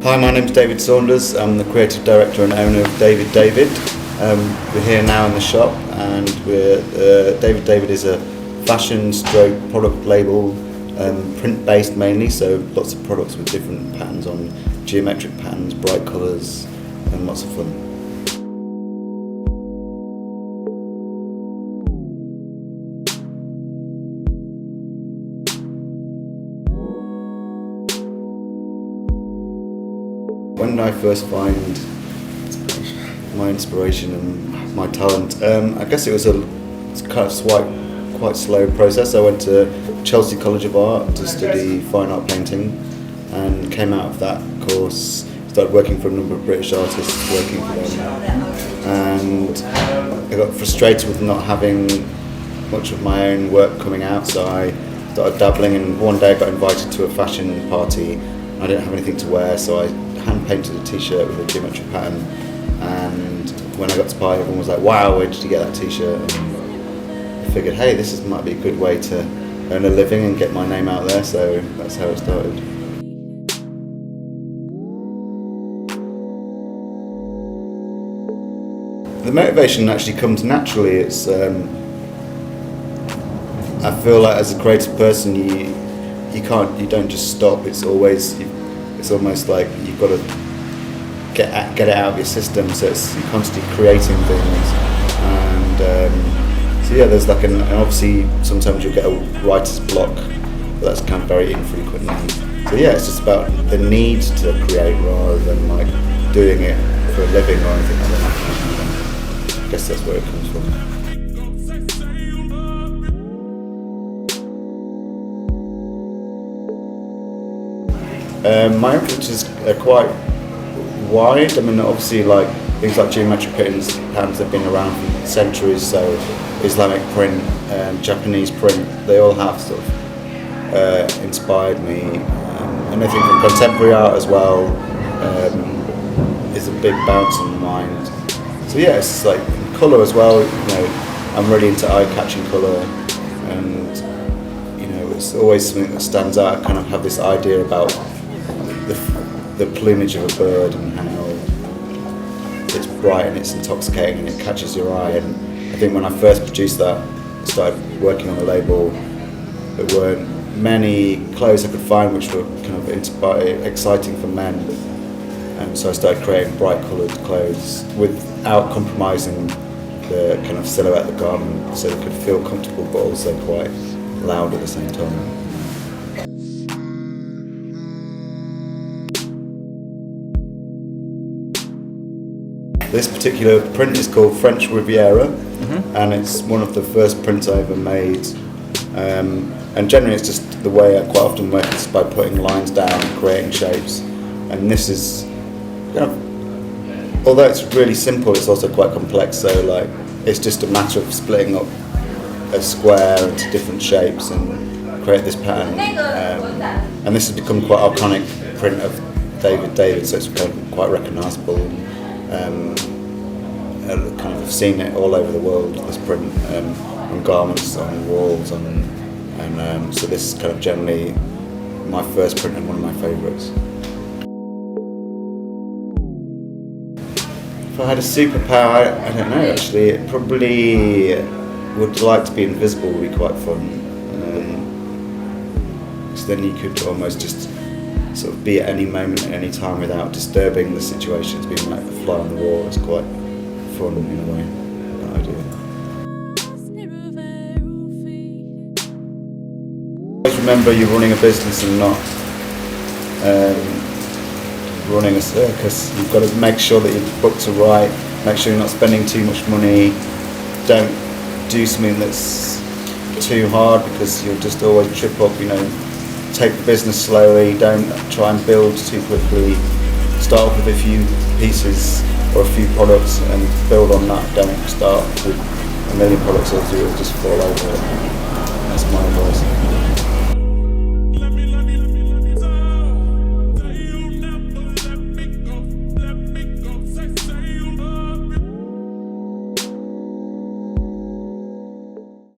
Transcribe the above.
Hi, my name's David Saunders. I'm the creative director and owner of DavidDavid. We're here now in the shop, and DavidDavid is a fashion stroke product label, print based mainly, so lots of products with different patterns on, geometric patterns, bright colours, and lots of fun. When I first find my inspiration and my talent, I guess it's kind of quite slow process. I went to Chelsea College of Art to study fine art painting, and came out of that course, started working for a number of British artists, working for them, and I got frustrated with not having much of my own work coming out, so I started dabbling, and one day I got invited to a fashion party. I didn't have anything to wear, so I hand painted a t-shirt with a geometric pattern, and when I got to buy it, everyone was like, "Wow, where did you get that t-shirt?" And I figured, hey, might be a good way to earn a living and get my name out there, so that's how it started. The motivation actually comes naturally. It's I feel like as a creative person, you don't just stop. It's almost like you've got to get it out of your system. So you're constantly creating things, and so yeah, there's and obviously sometimes you'll get a writer's block, but that's kind of very infrequent. So yeah, it's just about the need to create rather than like doing it for a living or anything like that. I guess that's where it comes from. My influences are quite wide. I mean, obviously, like things like geometric patterns have been around for centuries. So, Islamic print, Japanese print, they all have sort of inspired me. Anything from contemporary art as well is a big bounce in my mind. So yeah, it's like colour as well. I'm really into eye-catching colour, and it's always something that stands out. I kind of have this idea about the plumage of a bird and how it's bright and it's intoxicating and it catches your eye. And I think when I first produced that, I started working on the label, there weren't many clothes I could find which were kind of exciting for men. And so I started creating bright coloured clothes without compromising the kind of silhouette of the garment, so it could feel comfortable but also quite loud at the same time. This particular print is called French Riviera, and it's one of the first prints I ever made. And generally it's just the way I quite often work is by putting lines down, creating shapes. And this is, although it's really simple, it's also quite complex. So like, it's just a matter of splitting up a square into different shapes and create this pattern. And this has become quite iconic print of DavidDavid, so it's become quite recognisable. Kind of seen it all over the world, this print, on garments, on walls, and so this is kind of generally my first print and one of my favourites. If I had a superpower, I don't know actually, it probably would like to be invisible, would be quite fun. Because then you could almost just sort of be at any moment, at any time without disturbing the situation. It's being like a fly on the wall. It's quite fun in a way, that idea. Always remember you're running a business and not running a circus. You've got to make sure that your books are right, make sure you're not spending too much money, don't do something that's too hard because you'll just always trip up, take the business slowly, don't try and build too quickly, start with a few pieces or a few products and build on that, don't start with a million products or it'll just fall over.